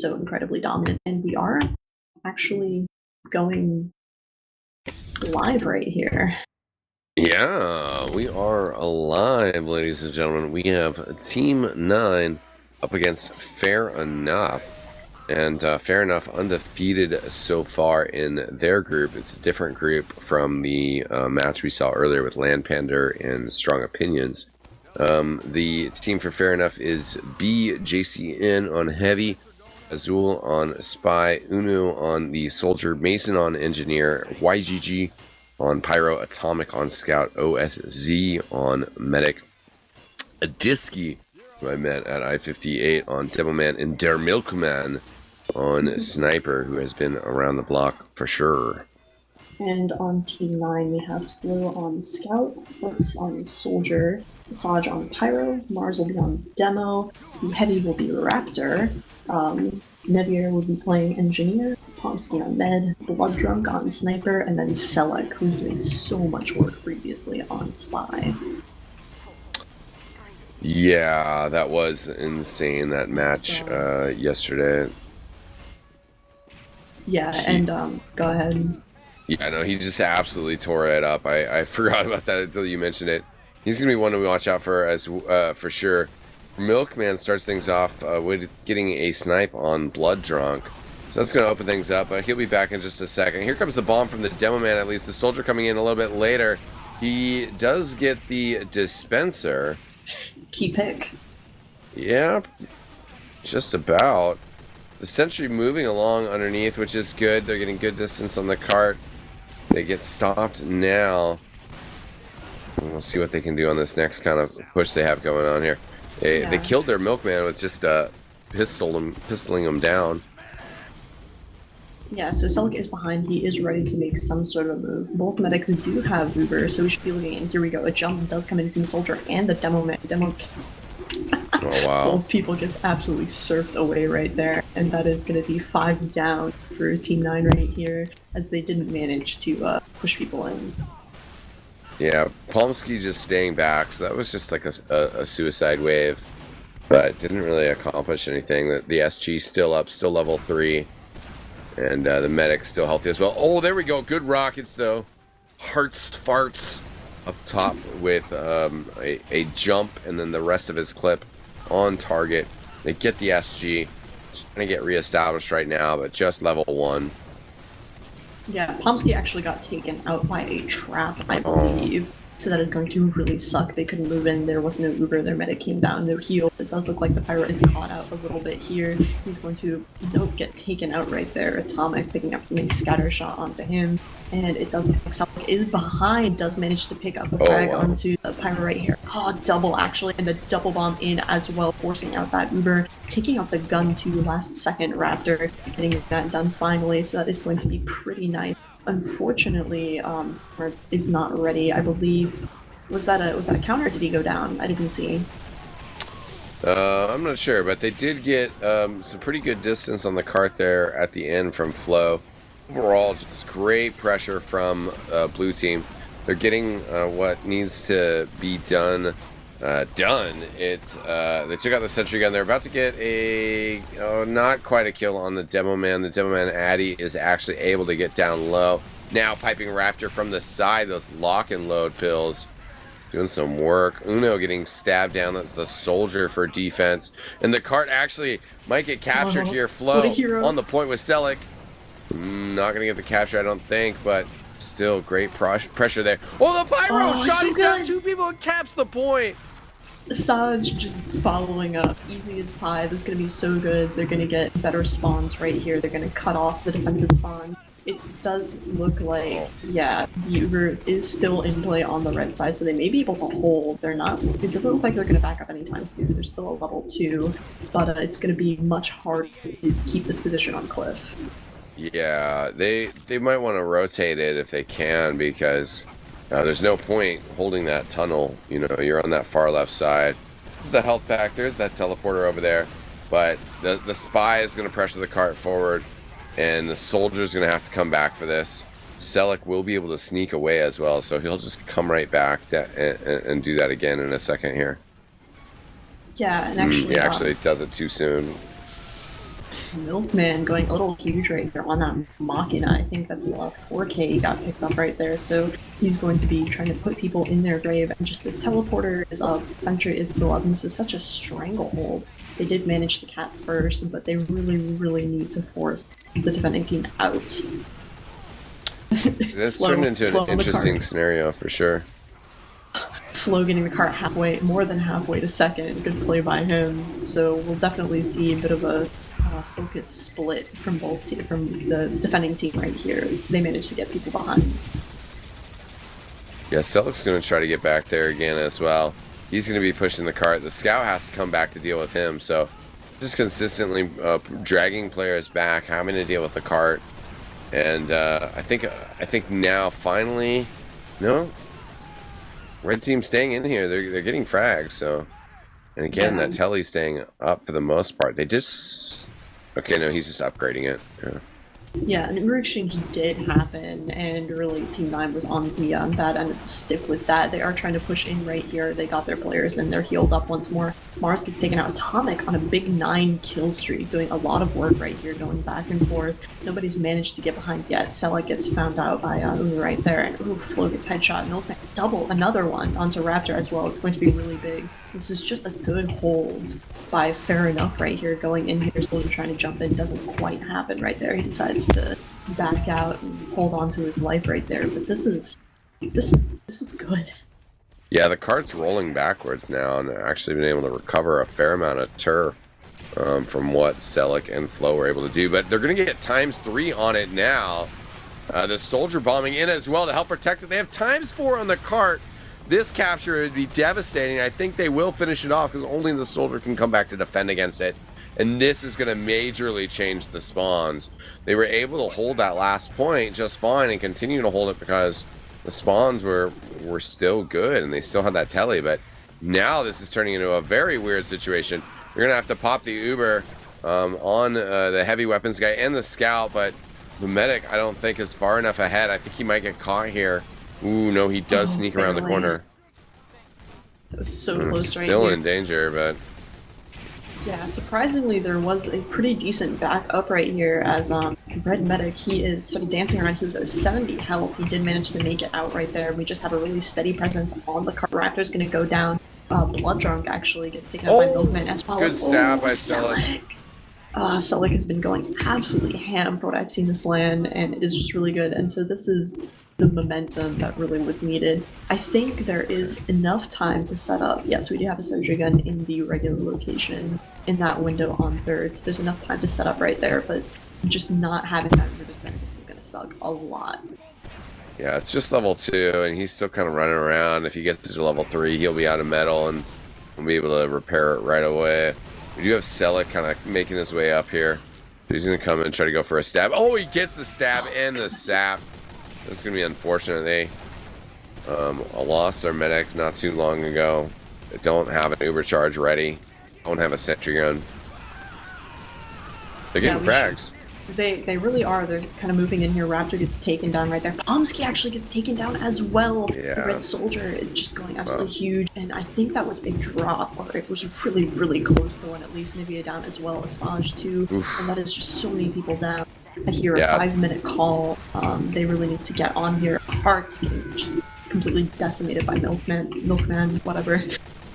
so incredibly dominant. And we are actually going live right here. Yeah, we are alive, ladies and gentlemen. We have Team 9 up against Fair Enough. And Fair Enough undefeated so far in their group. It's a different group from the match we saw earlier with Land Pander and Strong Opinions. The team for Fair Enough is BJCN on Heavy, Azul on Spy, Unu on the Soldier, Mason on Engineer, YGG on Pyro, Atomic on Scout, OSZ on Medic, Adiski, who I met at I-58 on Devilman, and Der Milkman on Sniper, who has been around the block for sure. And on Team 9, we have Flo on Scout, Brooks on Soldier, Saj on Pyro, Mars will be on Demo, the Heavy will be Raptor, Nevier will be playing Engineer, Pomsky on Med, Blood Drunk on Sniper, and then Selek, who's doing so much work previously on Spy. Yeah, that was insane, that match yesterday. Yeah, and go ahead. Yeah, no, he just absolutely tore it up. I forgot about that until you mentioned it. He's going to be one to watch out for as for sure. Milkman starts things off with getting a snipe on Blood Drunk. So that's going to open things up, but he'll be back in just a second. Here comes the bomb from the Demo Man, at least. The Soldier coming in a little bit later. He does get the dispenser. Key pick. Yeah, just about. The Sentry moving along underneath, which is good. They're getting good distance on the cart. They get stopped now. We'll see what they can do on this next kind of push they have going on here. They killed their Milkman with just pistoling him down. Yeah, so Selek is behind. He is ready to make some sort of move. Both medics do have Uber, so we should be looking in. Here we go. A jump does come in from the Soldier and the Demo Man. Demo gets... Oh, wow. Both people just absolutely surfed away right there. And that is going to be 5 down for Team 9 right here, as they didn't manage to push people in. Yeah, Pomsky just staying back, so that was just like a suicide wave. But didn't really accomplish anything. The SG still up, still level 3. And the medic still healthy as well. Oh, there we go. Good rockets, though. Hearts, farts up top with a jump, and then the rest of his clip on target. They get the SG. It's trying to get reestablished right now, but just level 1. Yeah, Pomsky actually got taken out by a trap, I believe. So that is going to really suck. They couldn't move in. There was no Uber. Their medic came down, no heal. It does look like the Pyro is caught out a little bit here. He's going to, get taken out right there. Atomic picking up a scatter shot onto him. And it does look like Selek is behind, does manage to pick up a frag onto the Pyro right here. Oh, double actually, and the double bomb in as well, forcing out that Uber, taking out the gun to last second Raptor, getting that done finally. So that is going to be pretty nice. Unfortunately, is not ready. I believe was that a counter? Or did he go down? I didn't see. I'm not sure, but they did get some pretty good distance on the cart there at the end from Flo. Overall, just great pressure from blue team. They're getting what needs to be done. They took out the sentry gun. They're about to get not quite a kill on the Demo Man. The Demo Man Addy is actually able to get down low. Now piping Raptor from the side. Those lock and load pills doing some work. Uno getting stabbed down. That's the Soldier for defense. And the cart actually might get captured here. Flo on the point with Selek. Not gonna get the capture, I don't think, but still great pressure there. Oh, the Pyro shot! He's down 2 people and caps the point. Saj just following up, easy as pie. This is going to be so good. They're going to get better spawns right here. They're going to cut off the defensive spawn. It does look like, yeah, the Uber is still in play on the red side, so they may be able to hold. They're not, it doesn't look like they're going to back up anytime soon. They're still a level 2, but it's going to be much harder to keep this position on Cliff. Yeah, they might want to rotate it if they can, because there's no point holding that tunnel. You know, you're on that far left side. There's the health pack. There's that teleporter over there. But the Spy is going to pressure the cart forward, and the Soldier's going to have to come back for this. Selek will be able to sneak away as well, so he'll just come right back and do that again in a second here. Yeah, and actually... he actually does it too soon. Milkman going a little huge right there on that Machina. I think that's a lot of 4K got picked up right there. So he's going to be trying to put people in their grave. And just this teleporter is up, Sentry is still up, and this is such a stranglehold. They did manage the cat first, but they really, really need to force the defending team out. This turned into an interesting scenario for sure. Flo getting the cart halfway, more than halfway to second. Good play by him. So we'll definitely see a bit of a focus split from from the defending team right here as they manage to get people behind. Yeah, Selic's going to try to get back there again as well. He's going to be pushing the cart. The scout has to come back to deal with him. So just consistently dragging players back, having to deal with the cart. And I think now finally, no, red team staying in here. They're getting frags. So, and again, that telly's staying up for the most part. They just, okay, no, he's just upgrading it. Yeah, an Uber exchange did happen, and really Team 9 was on the bad end of the stick with that. They are trying to push in right here. They got their players, and they're healed up once more. Marth gets taken out. Atomic on a big 9 kill streak, doing a lot of work right here, going back and forth. Nobody's managed to get behind yet. Selic gets found out by Uber right there, and Flo gets headshot. Milkman double another one onto Raptor as well. It's going to be really big. This is just a good hold by Fair Enough right here, going in here, slowly trying to jump in. Doesn't quite happen right there. He decides to back out and hold on to his life right there. But this is good. Yeah, the cart's rolling backwards now, and they're actually been able to recover a fair amount of turf from what Selic and Flo were able to do. But they're going to get ×3 on it now. The soldier bombing in as well to help protect it. They have ×4 on the cart. This capture would be devastating. I think they will finish it off because only the soldier can come back to defend against it. And this is going to majorly change the spawns. They were able to hold that last point just fine and continue to hold it because the spawns were still good and they still had that telly. But now this is turning into a very weird situation. You're going to have to pop the Uber on the heavy weapons guy and the scout. But the medic, I don't think, is far enough ahead. I think he might get caught here. Ooh, no, he does sneak around the corner. That was so close right Still here. in danger, but... Yeah, surprisingly, there was a pretty decent backup right here as Red Medic, he is sort of dancing around. He was at 70 health. He did manage to make it out right there. We just have a really steady presence on the cart. Raptor's going to go down. Blood Drunk actually gets taken out by Milkman as well. Good stab by Selic. Selic has been going absolutely ham for what I've seen this LAN, and it is just really good. And so this is the momentum that really was needed. I think there is enough time to set up. Yes, we do have a sentry gun in the regular location in that window on third, so there's enough time to set up right there, but just not having that Uber defender is going to suck a lot. Yeah, it's just level 2, and he's still kind of running around. If he gets to level 3, he'll be out of metal, and we'll be able to repair it right away. We do have Selic kind of making his way up here. He's going to come and try to go for a stab. Oh, he gets the stab and the sap. That's going to be unfortunate. They lost their medic not too long ago. They don't have an Uber charge ready. Don't have a sentry gun. They're getting frags. They really are. They're kind of moving in here. Raptor gets taken down right there. Pomsky actually gets taken down as well. Yeah. The Red Soldier is just going absolutely huge. And I think that was a drop, or it was really, really close to one. At least Nivea down as well. Assange too. Oof. And that is just so many people down. I hear a 5-minute call. They really need to get on here. Hearts getting just completely decimated by Milkman, whatever.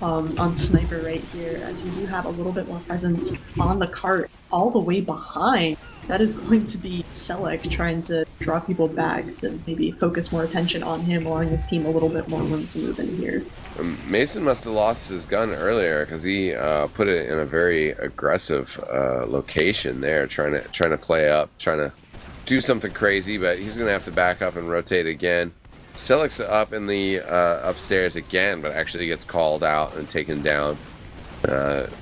On Sniper right here, as we do have a little bit more presence on the cart all the way behind. That is going to be Selic trying to draw people back to maybe focus more attention on him, allowing his team a little bit more room to move in here. Mason must have lost his gun earlier because he put it in a very aggressive location there, trying to play up, trying to do something crazy, but he's going to have to back up and rotate again. Selic's up in the upstairs again, but actually gets called out and taken down.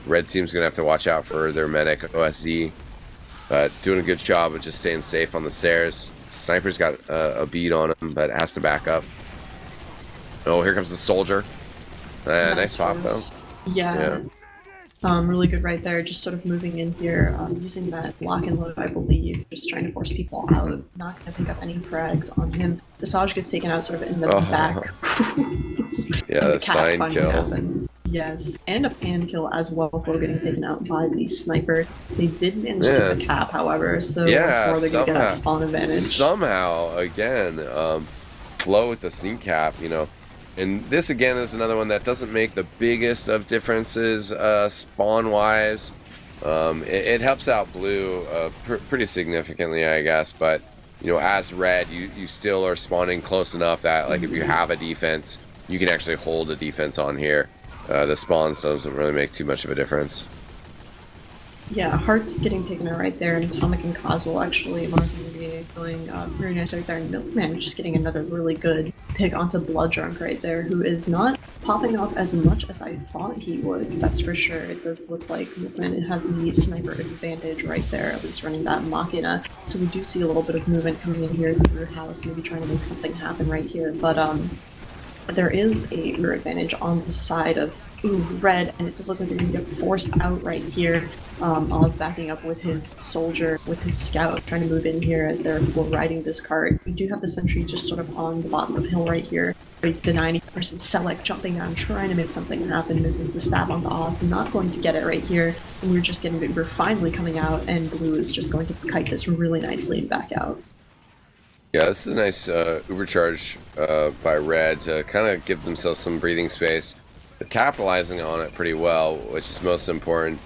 Red team's going to have to watch out for their medic, OSZ, but doing a good job of just staying safe on the stairs. Sniper's got a bead on him, but has to back up. Oh, here comes the soldier. Nice pop, though. Yeah. Really good right there, just sort of moving in here, using that lock and load, I believe, just trying to force people out, not going to pick up any frags on him. The Saj gets taken out sort of in the back. Yeah, the sign kill. Happens. Yes, and a pan kill as well for getting taken out by the sniper. They did manage to get the cap, however, so once Yeah, more they're going to get that spawn advantage. somehow, again, Flow with the sneak cap, you know. And this, again, is another one that doesn't make the biggest of differences spawn-wise. It helps out Blue pretty significantly, I guess, but, you know, as Red, you still are spawning close enough that, like, if you have a defense, you can actually hold a defense on here. The spawns doesn't really make too much of a difference. Yeah, Heart's getting taken out right there, and Atomic and Coswell actually, Mars and NBA going very nice right there, and Milkman just getting another really good pick onto Bloodrunk right there, who is not popping off as much as I thought he would, that's for sure. It does look like Milkman has the sniper advantage right there, at least running that Machina, so we do see a little bit of movement coming in here through House, maybe trying to make something happen right here, but there is a rear advantage on the side of Red, and it does look like they're going to get forced out right here. Oz backing up with his soldier, with his scout, trying to move in here as there are people riding this cart. We do have the sentry just sort of on the bottom of the hill right here, ready to the 90%. Selec jumping down, trying to make something happen. Misses the stab onto Oz, not going to get it right here. And we're just getting the Uber finally coming out, and Blue is just going to kite this really nicely and back out. Yeah, this is a nice Uber charge by Red to kind of give themselves some breathing space. They're capitalizing on it pretty well, which is most important.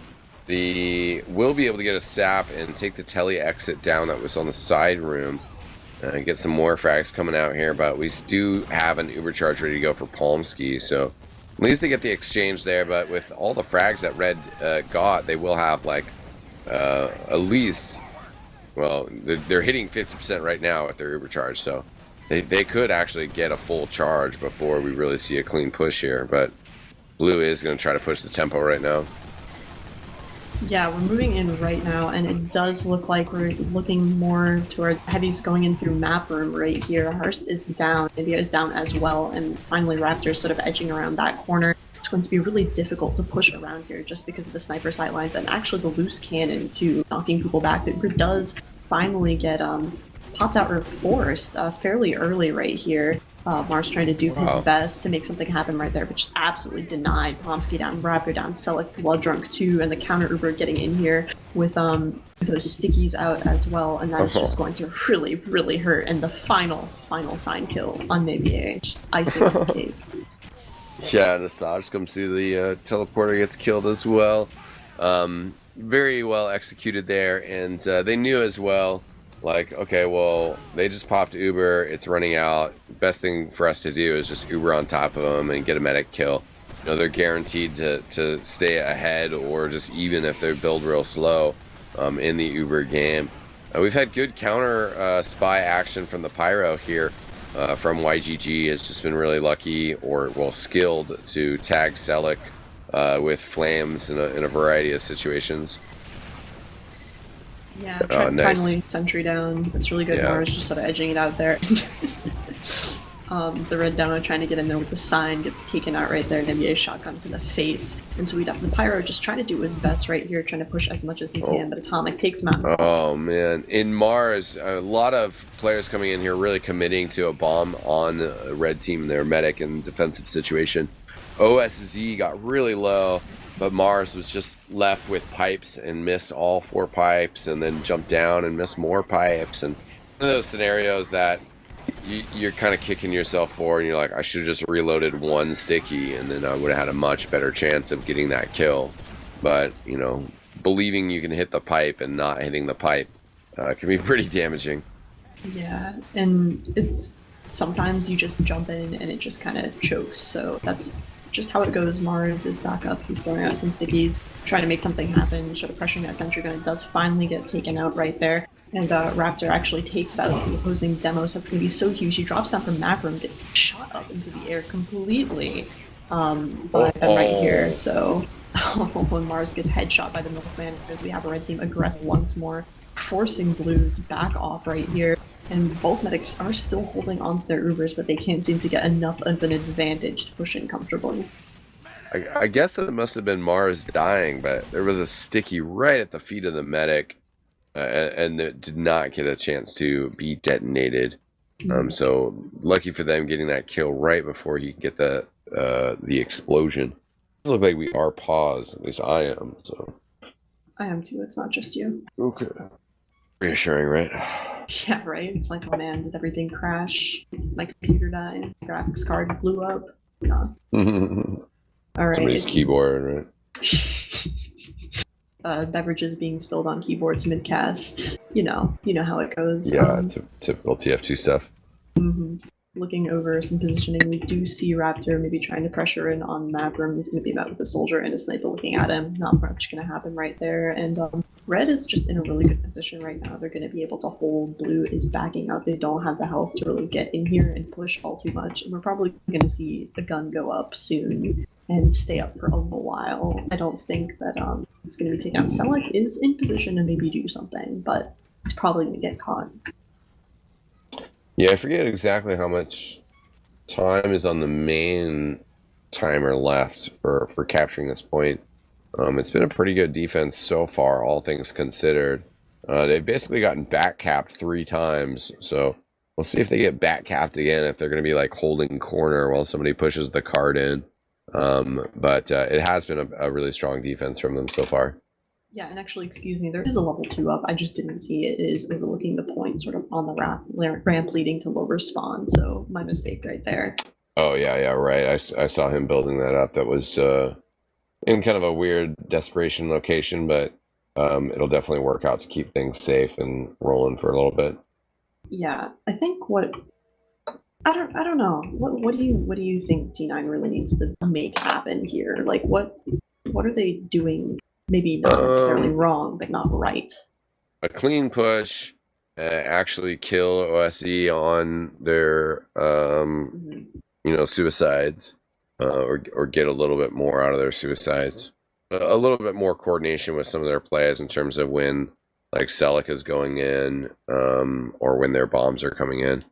We'll be able to get a sap and take the tele exit down that was on the side room and get some more frags coming out here, but we do have an Uber charge ready to go for Palmsky, so at least they get the exchange there. But with all the frags that Red got, they will have like at least, well, they're hitting 50% right now with their Uber charge, so they could actually get a full charge before we really see a clean push here. But Blue is going to try to push the tempo right now. Yeah, we're moving in right now, and it does look like we're looking more toward heavies going in through map room right here. Hearst is down, India is down as well, and finally Raptor's sort of edging around that corner. It's going to be really difficult to push around here just because of the sniper sightlines and actually the loose cannon to knocking people back. The Uber does finally get popped out or forced fairly early right here. Mars trying to do his best to make something happen right there, but just absolutely denied. Pomsky down, Raptor down, Selec Bloodrunk too, and the counter Uber getting in here with those stickies out as well, and that's just going to really, really hurt. And the final sign kill on Nebier, just icing on the cake. Yeah, Nasaj comes through, the teleporter gets killed as well. Very well executed there, and they knew as well, like, okay, well, they just popped Uber, it's running out. Best thing for us to do is just Uber on top of them and get a medic kill. You know, they're guaranteed to stay ahead, or just even if they build real slow in the Uber game. We've had good counter spy action from the Pyro here. From YGG has just been really lucky, or well, skilled to tag Selec with flames in a variety of situations. Yeah, nice. Finally sentry down. It's really good. Yeah. Mars just sort of edging it out there. The red demo trying to get in there with the sign gets taken out right there. NBA shotgun to the face, and so we got the Pyro just trying to do his best right here, trying to push as much as he can. But Atomic takes him out. Oh man, in Mars, a lot of players coming in here really committing to a bomb on a red team, their medic and defensive situation. OSZ got really low, but Mars was just left with pipes and missed all 4 pipes, and then jumped down and missed more pipes. And one of those scenarios that you're kind of kicking yourself for, and you're like, I should have just reloaded 1 sticky, and then I would have had a much better chance of getting that kill. But, you know, believing you can hit the pipe and not hitting the pipe can be pretty damaging. Yeah, and it's sometimes you just jump in and it just kind of chokes, so that's just how it goes. Mars is back up, he's throwing out some stickies, trying to make something happen, sort of pressuring that sentry gun. It does finally get taken out right there, and Raptor actually takes out the opposing demo, so that's going to be so huge. He drops down from map room, gets shot up into the air completely by them right here, so when Mars gets headshot by the Milkman, because we have a red team aggressive once more, forcing Blue to back off right here. And both medics are still holding on to their Ubers, but they can't seem to get enough of an advantage to push in comfortably. I guess it must have been Mars dying, but there was a sticky right at the feet of the medic, and it did not get a chance to be detonated. So lucky for them getting that kill right before you get the explosion. Look like we are paused. At least I am. So I am too. It's not just you. okay. Reassuring, right? Yeah, right. It's like, oh man, did everything crash? My computer died. Graphics card blew up. No. All right. Somebody's keyboard, right? Beverages being spilled on keyboards mid-cast. You know how it goes. Yeah, it's a typical TF2 stuff. Looking over some positioning, we do see Raptor maybe trying to pressure in on Mavrim. He's going to be met with a soldier and a sniper looking at him. Not much going to happen right there. And Red is just in a really good position right now. They're going to be able to hold. Blue is backing up. They don't have the health to really get in here and push all too much. And we're probably going to see the gun go up soon and stay up for a little while. I don't think that it's going to be taken out. Selleck is in position to maybe do something, but it's probably going to get caught. Yeah, I forget exactly how much time is on the main timer left for capturing this point. It's been a pretty good defense so far, all things considered. They've basically gotten back capped 3 times, so we'll see if they get back capped again, if they're going to be like holding corner while somebody pushes the card in. But it has been a really strong defense from them so far. Yeah, and actually, excuse me, there is a level 2 up. I just didn't see it. It is overlooking the point sort of on the ramp leading to lower spawn, so my mistake right there. Oh, yeah, right. I saw him building that up. That was in kind of a weird desperation location, but it'll definitely work out to keep things safe and rolling for a little bit. Yeah, I think I don't know. What do you think T9 really needs to make happen here? Like what are they doing? Maybe not necessarily wrong, but not right. A clean push, actually kill OSE on their suicides, or get a little bit more out of their suicides. A little bit more coordination with some of their plays in terms of when like Selleck is going in, or when their bombs are coming in.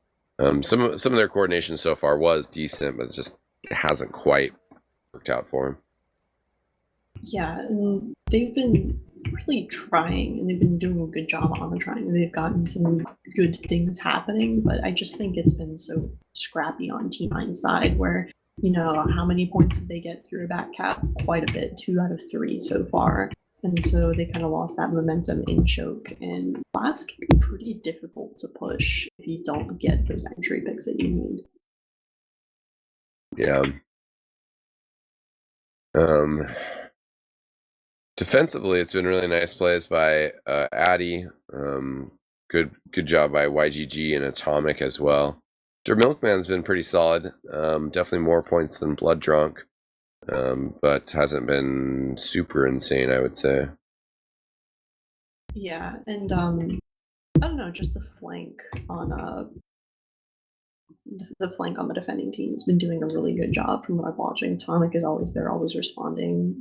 Some of their coordination so far was decent, but it hasn't quite worked out for them. Yeah, and they've been really trying, and they've been doing a good job on the trying. They've gotten some good things happening, but I just think it's been so scrappy on T9's side, where, how many points did they get through a back cap? Quite a bit, 2 out of 3 so far. And so they kind of lost that momentum in choke, and last can be pretty difficult to push if you don't get those entry picks that you need. Yeah. Defensively, it's been really nice plays by Addy. Good job by YGG and Atomic as well. Der Milkman's been pretty solid. Definitely more points than Blood Drunk, but hasn't been super insane, I would say. Yeah, and I don't know, just the flank on the defending team has been doing a really good job from what I'm watching. Atomic is always there, always responding.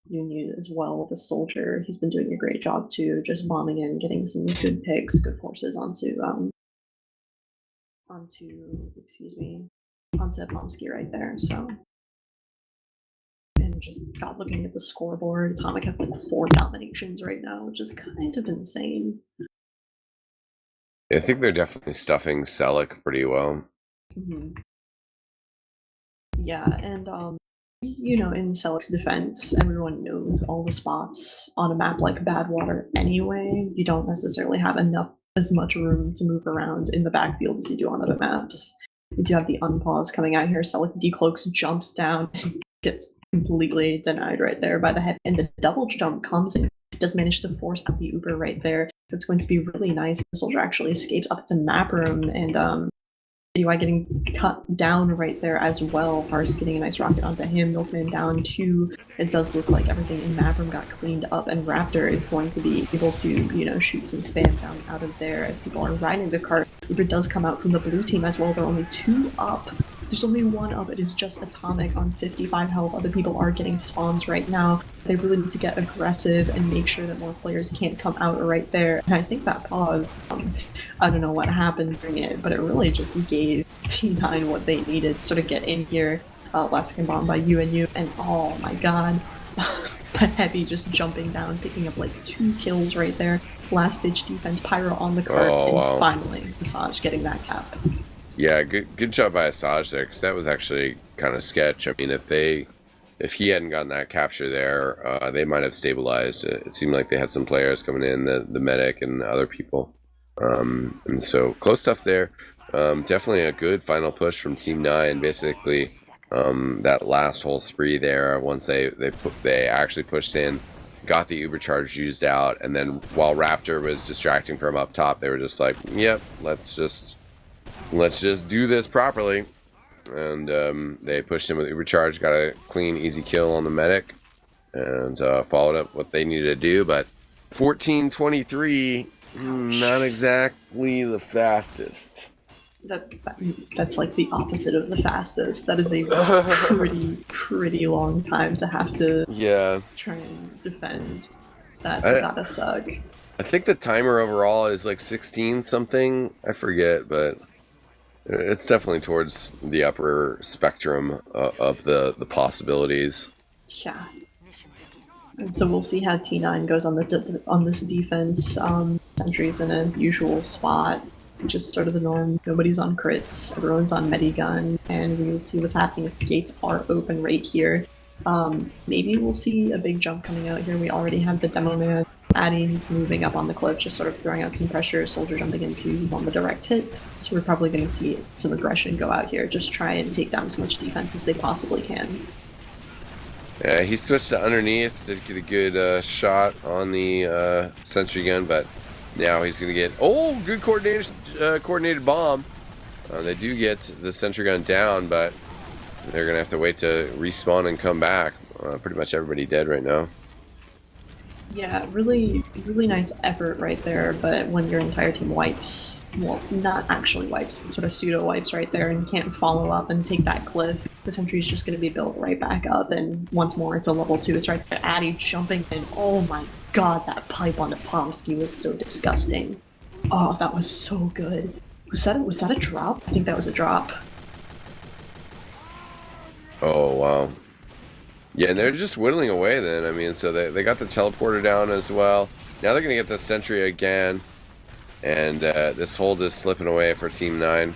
Union as well, the soldier, he's been doing a great job too, just bombing in, getting some good picks, good forces onto Pomsky right there. So, and just looking at the scoreboard, Atomic has like 4 dominations right now, which is kind of insane. I think they're definitely stuffing Selleck pretty well. Yeah, and in Selleck's defense, everyone knows all the spots on a map like Badwater anyway. You don't necessarily have as much room to move around in the backfield as you do on other maps. You do have the unpause coming out here. Selleck decloaks, jumps down, and gets completely denied right there by the head. And the double jump comes in, does manage to force out the Uber right there. That's going to be really nice. The soldier actually escapes up to map room, and UI getting cut down right there as well. Harsh getting a nice rocket onto him. Milkman down 2. It does look like everything in map room got cleaned up, and Raptor is going to be able to, shoot some spam down out of there as people are riding the cart. Uber does come out from the blue team as well. They're only 2 up. There's only 1 up. It is just Atomic on 55 health. Other people are getting spawns right now. They really need to get aggressive and make sure that more players can't come out right there. And I think that pause, I don't know what happened during it, but it really just gave T9 what they needed to sort of get in here. Last second bomb by UNU, and oh my god. Heavy just jumping down, picking up like 2 kills right there. Last ditch defense, Pyro on the cart, and finally, Visage getting that cap. Yeah, good job by Asajj there, because that was actually kind of sketch. I mean, if they if he hadn't gotten that capture there, they might have stabilized. It seemed like they had some players coming in, the medic and other people. And so close stuff there. Definitely a good final push from Team 9. Basically, that last whole spree there, once they actually pushed in, got the Uber charge used out, and then while Raptor was distracting from up top, they were just like, yep, let's just do this properly. And they pushed in with Uber charge, got a clean, easy kill on the medic, and followed up what they needed to do. But 14:23, not exactly the fastest. That's like the opposite of the fastest. That is a pretty long time to have to try and defend. That's gotta suck. I think the timer overall is like 16 something. I forget, but it's definitely towards the upper spectrum of the possibilities. Yeah. And so we'll see how T9 goes on this defense. Sentry's in a usual spot, just sort of the norm. Nobody's on crits, everyone's on medigun, and we will see what's happening as the gates are open right here. Maybe we'll see a big jump coming out here. We already have the demo man. He's moving up on the cliff, just sort of throwing out some pressure. Soldier jumping into, he's on the direct hit. So we're probably going to see some aggression go out here. Just try and take down as much defense as they possibly can. Yeah, he switched to underneath, did get a good shot on the sentry gun, but now he's going to get, good coordinated bomb. They do get the sentry gun down, but they're going to have to wait to respawn and come back. Pretty much everybody dead right now. Yeah, really nice effort right there, but when your entire team wipes, well, not actually wipes, but sort of pseudo wipes right there and can't follow up and take that cliff, the sentry's just going to be built right back up, and once more it's a level 2, it's right there. Addy jumping in, oh my god, that pipe onto Pomsky was so disgusting. Oh, that was so good. Was that a drop? I think that was a drop. Oh, wow. Yeah, and they're just whittling away then. I mean, so they got the teleporter down as well. Now they're going to get the sentry again. And this hold is slipping away for Team 9.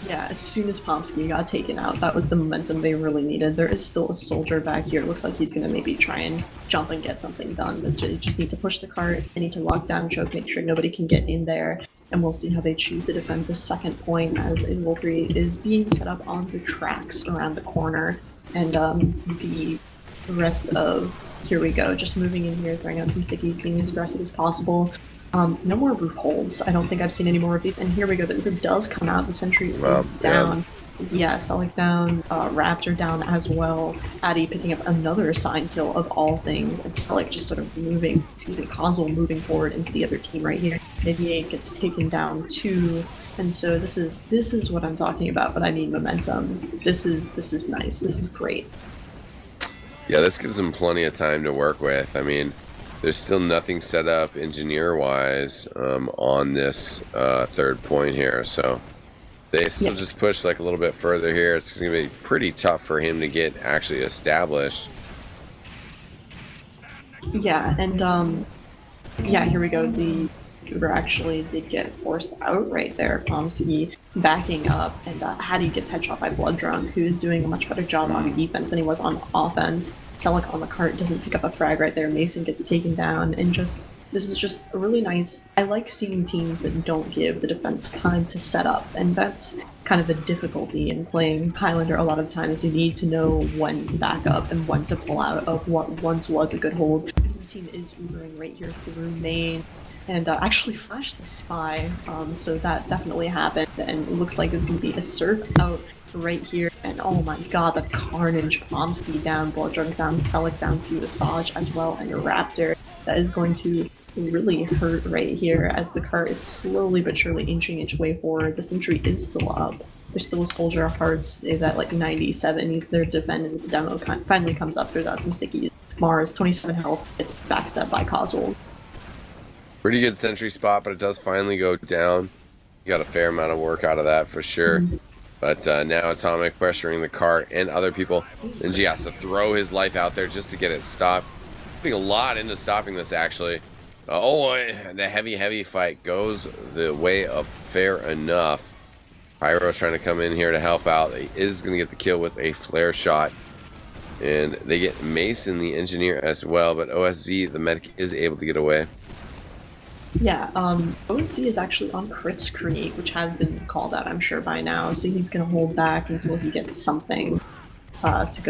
Yeah, as soon as Pomsky got taken out, that was the momentum they really needed. There is still a soldier back here. It looks like he's going to maybe try and jump and get something done. But they just need to push the cart. They need to lock down choke, make sure nobody can get in there. And we'll see how they choose to defend the second point as a Wolverine is being set up on the tracks around the corner. And the rest of, here we go, just moving in here, throwing out some stickies, being as aggressive as possible. No more roof holds. I don't think I've seen any more of these. And here we go, the Uber does come out, the sentry is down. Yeah, Selleck down, Raptor down as well. Addy picking up another sign kill of all things, and Selleck just sort of moving, Kozul moving forward into the other team right here. Maybe gets taken down too. And so this is what I'm talking about, but I need momentum. This is nice. This is great. Yeah, this gives them plenty of time to work with. I mean, there's still nothing set up engineer-wise on this third point here, so they still just push like a little bit further here. It's going to be pretty tough for him to get actually established. Yeah, and yeah, here we go. The Uber actually did get forced out right there. Pomsky backing up, and Hattie gets headshot by Blood Drunk, who's doing a much better job on defense than he was on offense. Selleck on the cart doesn't pick up a frag right there. Mason gets taken down, and this is just a really nice. I like seeing teams that don't give the defense time to set up, and that's kind of the difficulty in playing Highlander a lot of the time, is you need to know when to back up and when to pull out of what once was a good hold. The team is Ubering right here through main. And actually flashed the spy, so that definitely happened, and it looks like there's going to be a surf out right here, and oh my god, the carnage. Pomsky down, Blood Drunk down, Selleck down to Asajj as well, and a Raptor. That is going to really hurt right here as the car is slowly but surely inching its way forward. The sentry is still up. There's still a soldier. Hearts is at like 97. He's there to defend, and the demo finally comes up. There's out some stickies. Mars, 27 health. It's backstabbed by Kozul. Pretty good sentry spot, but it does finally go down. You got a fair amount of work out of that for sure. But now Atomic pressuring the cart and other people. And he has to throw his life out there just to get it stopped. Putting a lot into stopping this, actually. The heavy fight goes the way of fair enough. Pyro trying to come in here to help out. He is going to get the kill with a flare shot. And they get Mason, the engineer, as well, but OSZ, the medic, is able to get away. Yeah, OC is actually on Crit's Creek, which has been called out, I'm sure, by now, so he's gonna hold back until he gets something to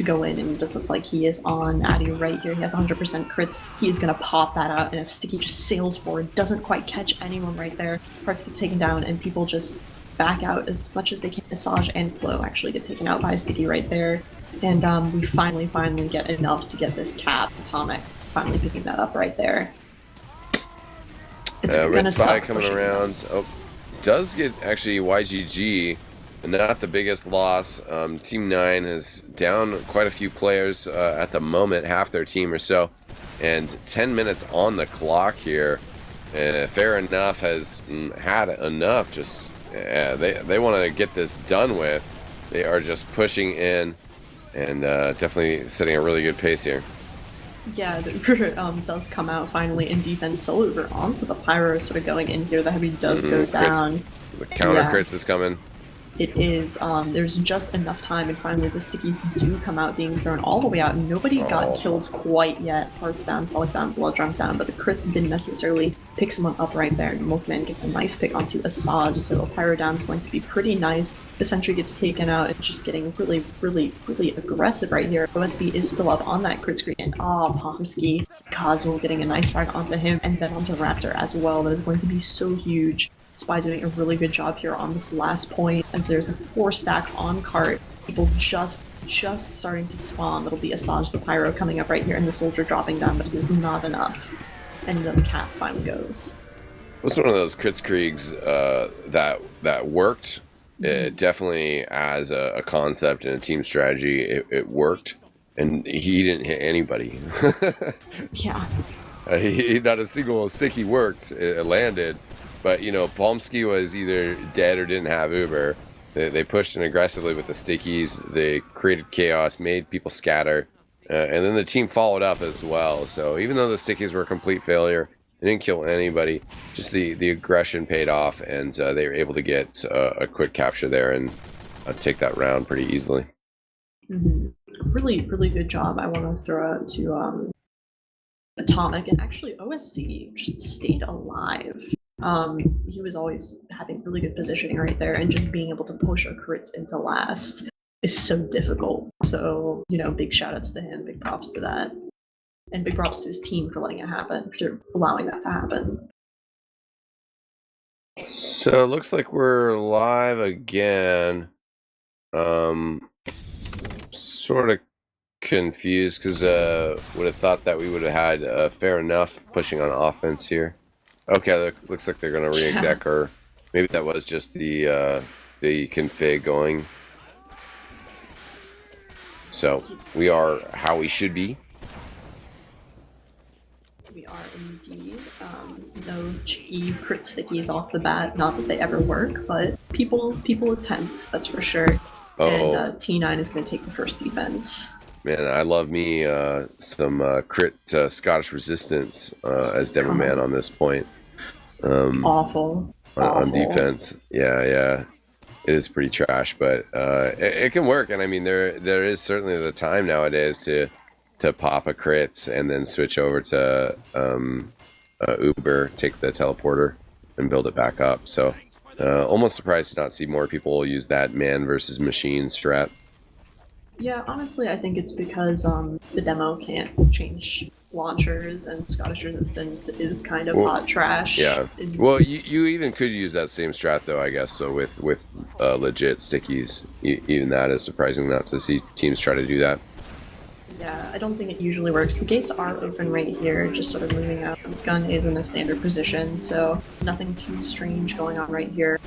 go in, and it does look like he is on Addy right here. He has 100% crits. He's gonna pop that out, and a sticky just sails forward, doesn't quite catch anyone right there. Parts get taken down, and people just back out as much as they can. Asajj and Flo actually get taken out by a sticky right there, and we finally get enough to get this cap. Atomic finally picking that up right there. It's Red Spy coming around. Oh, does get actually YGG, not the biggest loss. Team 9 is down quite a few players at the moment, half their team or so, and 10 minutes on the clock here. Fair Enough has had enough. Just they want to get this done with. They are just pushing in and definitely setting a really good pace here. Yeah, the Uber does come out finally in defense. Solo Uber onto the Pyro, sort of going in here. The heavy does go down. The counter crits is coming. It is. There's just enough time, and finally the stickies do come out, being thrown all the way out. Nobody got killed quite yet. Hearts down, Select down, Blood Drunk down, but the crits didn't necessarily pick someone up right there. And Milkman gets a nice pick onto Asajj, so Pyro down is going to be pretty nice. The sentry gets taken out. It's just getting really aggressive right here. OSC is still up on that crit screen, and Pomsky, Kazuo getting a nice frag onto him, and then onto Raptor as well. That is going to be so huge. Spy doing a really good job here on this last point, as there's a 4-stack on cart. People just starting to spawn. That'll be Asajj the Pyro coming up right here, and the soldier dropping down, but it is not enough. And then the cap finally goes. It was one of those Kritzkriegs that worked. It definitely, as a concept and a team strategy, it worked, and he didn't hit anybody. Yeah. Not a single sticky worked. It landed. But, you know, Pomsky was either dead or didn't have Uber. They pushed in aggressively with the stickies. They created chaos, made people scatter. And then the team followed up as well. So even though the stickies were a complete failure, they didn't kill anybody. Just the aggression paid off, and they were able to get a quick capture there and take that round pretty easily. Really good job. I want to throw out to Atomic, and actually OSC just stayed alive. He was always having really good positioning right there, and just being able to push our crits into last is so difficult. So, you know, big shout outs to him, big props to that. And big props to his team for letting it happen, for allowing that to happen. So it looks like we're live again. Sort of confused because would have thought that we would have had Fair Enough pushing on offense here. Okay, looks like they're going to re-exec, or maybe that was just the config going. So we are how we should be. We are indeed. No cheeky crit stickies off the bat. Not that they ever work, but people attempt. That's for sure. Oh. And T9 is going to take the first defense. Man, I love me some crit Scottish resistance as Devil Man on this point. Awful. On defense. Yeah. It is pretty trash, but it can work. And I mean, there is certainly the time nowadays to pop a crits and then switch over to Uber, take the teleporter, and build it back up. So almost surprised to not see more people use that man versus machine strat. Yeah, honestly, I think it's because the demo can't change launchers, and Scottish Resistance is kind of hot trash. Yeah. Well, you even could use that same strat, though, I guess, so with legit stickies. Even that is surprising not to see teams try to do that. Yeah, I don't think it usually works. The gates are open right here, just sort of moving out. The gun is in a standard position, so nothing too strange going on right here.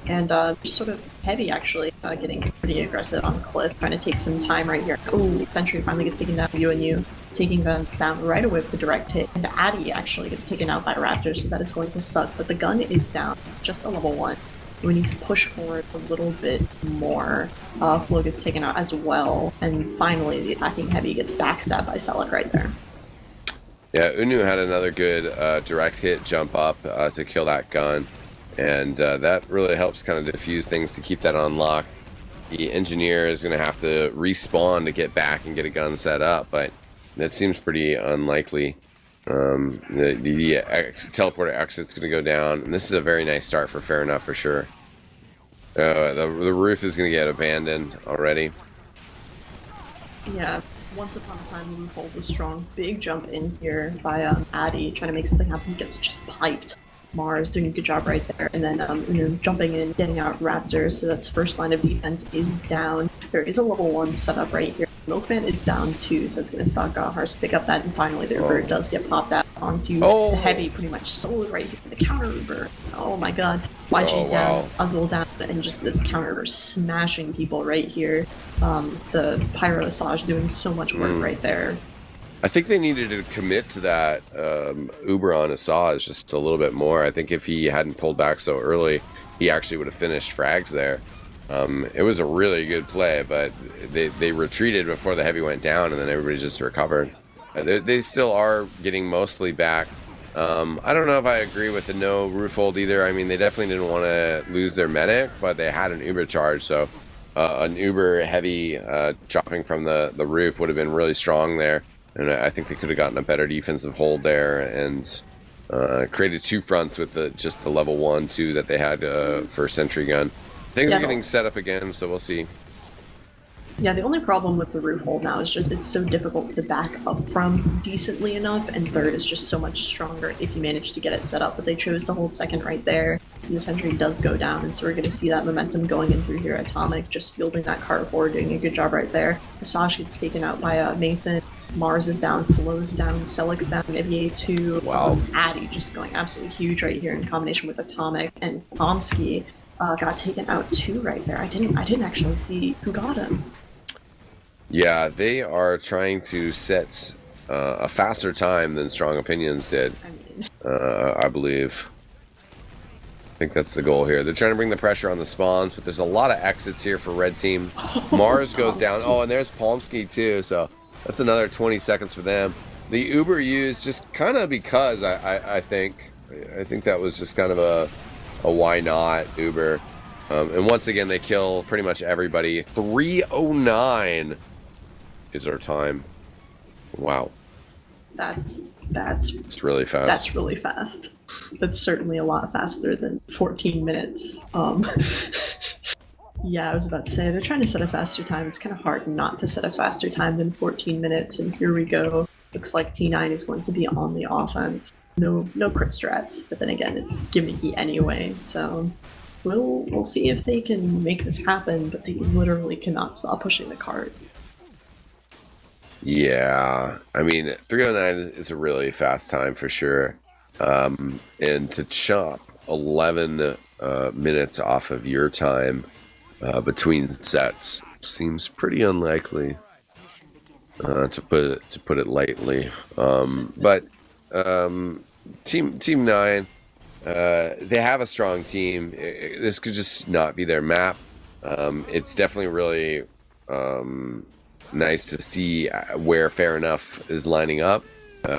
And just sort of heavy, actually, getting pretty aggressive on Cliff, trying to take some time right here. Oh, Sentry finally gets taken down, UNU, taking them down right away with the direct hit. And Addy actually gets taken out by Raptor, so that is going to suck. But the gun is down. It's just a level 1. We need to push forward a little bit more. Flo gets taken out as well. And finally, the attacking heavy gets backstabbed by Selleck right there. Yeah, UNU had another good direct hit jump up to kill that gun. And that really helps kind of diffuse things to keep that on lock. the engineer is going to have to respawn to get back and get a gun set up, but that seems pretty unlikely. The teleporter exit's going to go down, and this is a very nice start for Fair Enough for sure. The roof is going to get abandoned already. Yeah, once upon a time, the roof hold was strong. Big jump in here by Addy, trying to make something happen. He gets just piped. Mars doing a good job right there, and then jumping in, getting out Raptor. So that's first line of defense is down. There is a level 1 setup right here. Milkman is down 2, so that's gonna suck. Harsh pick up that, and finally the Uber does get popped out onto the heavy, pretty much solo right here. The counter Uber. Oh my god. YG down, Azul down, and just this counter Uber smashing people right here. The Pyro Asajj doing so much work right there. I think they needed to commit to that Uber on Asajj just a little bit more. I think if he hadn't pulled back so early, he actually would have finished frags there. It was a really good play, but they retreated before the heavy went down, and then everybody just recovered. They still are getting mostly back. I don't know if I agree with the no roof hold either. I mean, they definitely didn't want to lose their medic, but they had an Uber charge, so an Uber heavy dropping from the roof would have been really strong there. And I think they could have gotten a better defensive hold there and created 2 fronts with just the level 1, 2 that they had for Sentry Gun. Things are getting set up again, so we'll see. Yeah, the only problem with the roof hold now is just it's so difficult to back up from decently enough, and third is just so much stronger if you manage to get it set up, but they chose to hold second right there. And the Sentry does go down, and so we're going to see that momentum going in through here. Atomic just fielding that cart forward, doing a good job right there. Asajj gets taken out by Mason. Mars is down, Flo's down, Celic's down, Evier 2. Wow. Addy just going absolutely huge right here in combination with Atomic, and Pomsky got taken out too right there. I didn't actually see who got him. Yeah, they are trying to set a faster time than Strong Opinions did. I believe. I think that's the goal here. They're trying to bring the pressure on the spawns, but there's a lot of exits here for Red Team. Mars goes down. Oh, and there's Pomsky too, so that's another 20 seconds for them. The Uber used just kind of because I think that was just kind of a why not Uber. And once again, they kill pretty much everybody. 3:09 is our time. Wow. It's really fast. That's really fast. That's certainly a lot faster than 14 minutes. Yeah, I was about to say, they're trying to set a faster time. It's kind of hard not to set a faster time than 14 minutes, and here we go. Looks like T9 is going to be on the offense. No crit strats, but then again, it's gimmicky anyway, so we'll see if they can make this happen, but they literally cannot stop pushing the cart. Yeah, I mean, 3:09 is a really fast time for sure. And to chop 11 minutes off of your time between sets seems pretty unlikely, to put it lightly. But Team 9, they have a strong team. This could just not be their map. It's definitely really nice to see where Fair Enough is lining up.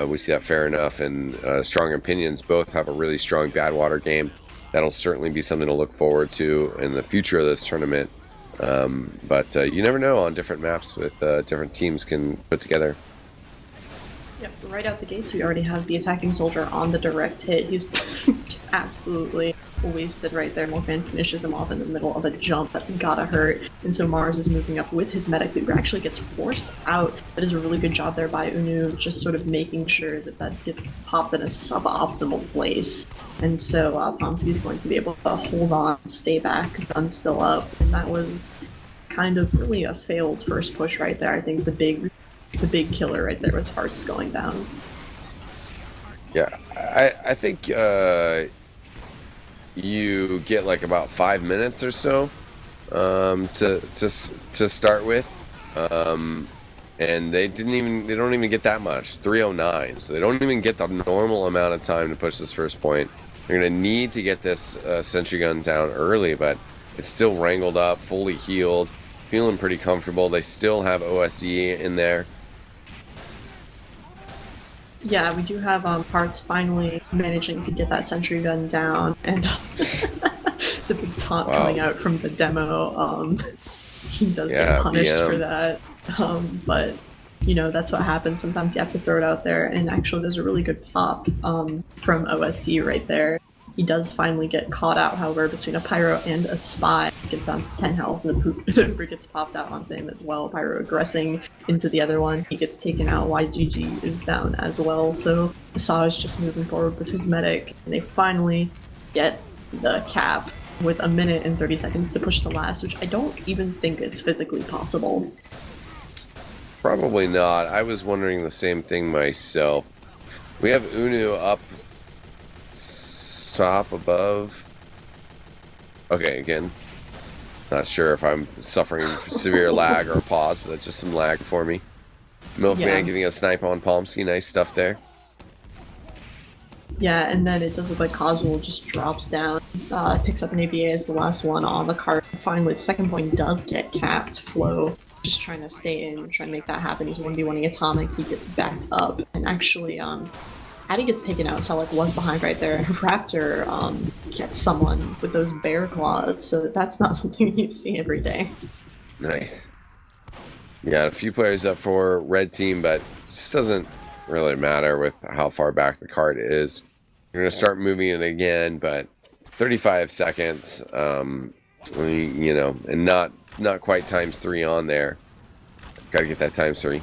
We see that Fair Enough and Strong Opinions both have a really strong Badwater game. That'll certainly be something to look forward to in the future of this tournament. But you never know on different maps with different teams can put together. Yep, right out the gates we already have the attacking soldier on the direct hit. He's gets absolutely wasted right there. Morphan finishes him off in the middle of a jump. That's gotta hurt. And so Mars is moving up with his medic, who actually gets forced out. That is a really good job there by Unu, just sort of making sure that gets popped in a suboptimal place. And so Pomsky is going to be able to hold on, stay back, gun still up. And that was kind of really a failed first push right there. I think the big killer right there was Hearts going down. Yeah, I think you get like about 5 minutes or so to start with, and they don't even get that much. 3:09, so they don't even get the normal amount of time to push this first point. They're gonna need to get this sentry gun down early, but it's still wrangled up, fully healed, feeling pretty comfortable. They still have OSE in there. Yeah, we do have Hearts finally managing to get that sentry gun down, and the big taunt coming out from the demo. He does Yeah, get punished BM. for that. But you know, that's what happens. Sometimes you have to throw it out there. And actually, there's a really good pop from OSC right there. He does finally get caught out, however, between a Pyro and a Spy. He gets down to 10 health, and the Uber gets popped out onto him as well. Pyro aggressing into the other one. He gets taken out. YGG is down as well. So Asajj just moving forward with his medic. And they finally get the cap with 1 minute and 30 seconds to push the last, which I don't even think is physically possible. Probably not. I was wondering the same thing myself. We have Unu up top above. Okay, again, not sure if I'm suffering severe lag or pause, but that's just some lag for me. Milkman getting a snipe on Palmsky. Nice stuff there. Yeah, and then it does look like Cosmo just drops down, picks up an ABA as the last one on the card. Finally, the second point does get capped. Flow just trying to stay in, trying to make that happen. He's 1v1ing Atomic, he gets backed up, and actually, Addy gets taken out, Selec was behind right there. Raptor gets someone with those bear claws, so that's not something you see every day. Nice. Yeah, a few players up for red team, but it just doesn't really matter with how far back the card is. You're going to start moving it again, but 35 seconds, you know, and not quite ×3 on there. Got to get that ×3.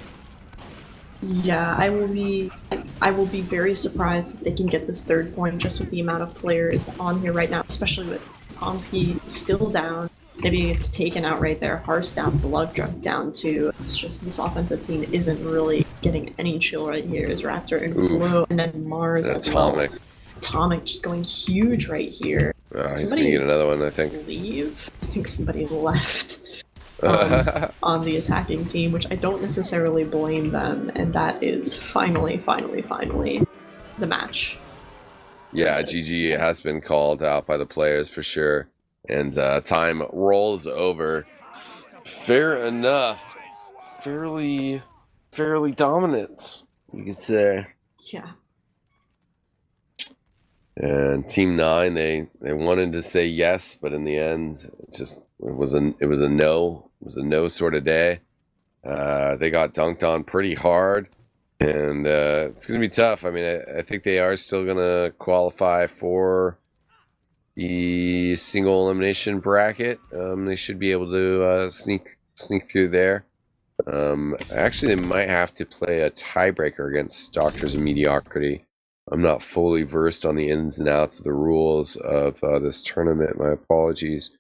Yeah, I will be very surprised if they can get this third point just with the amount of players on here right now, especially with Pomsky still down. Maybe he gets taken out right there. Harsh down, Bloodstruck down too. It's just this offensive team isn't really getting any chill right here. Is Raptor and Flow, and then Mars as Atomic. well. Atomic just going huge right here. He's gonna get another one, I think. I think somebody left on the attacking team, which I don't necessarily blame them. And that is finally the match. Yeah, GG has been called out by the players for sure. And time rolls over. Fair enough. Fairly dominant, you could say. Yeah. And Team 9, they wanted to say yes, but in the end, it was a no. It was a no sort of day. They got dunked on pretty hard, and it's gonna be tough. I mean, I think they are still gonna qualify for the single elimination bracket. They should be able to sneak through there. Actually, they might have to play a tiebreaker against Doctors of Mediocrity. I'm not fully versed on the ins and outs of the rules of this tournament. My apologies.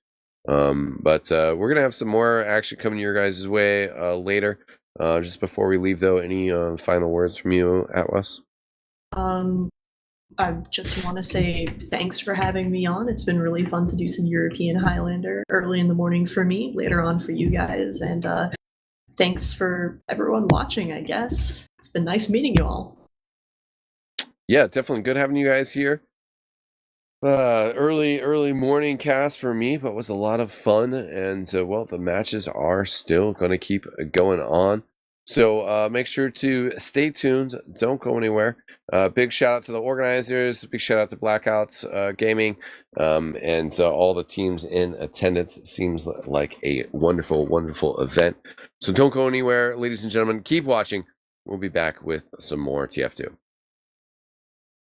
But we're going to have some more action coming your guys' way later. Just before we leave, though, any final words from you, Atwas? I just want to say thanks for having me on. It's been really fun to do some European Highlander early in the morning for me, later on for you guys. And thanks for everyone watching, I guess. It's been nice meeting you all. Yeah, definitely good having you guys here. Early morning cast for me, but was a lot of fun. And well, the matches are still going to keep going on. So make sure to stay tuned. Don't go anywhere. Big shout out to the organizers. Big shout out to BlackOut Gaming. And all the teams in attendance. Seems like a wonderful event. So don't go anywhere, ladies and gentlemen. Keep watching. We'll be back with some more TF2.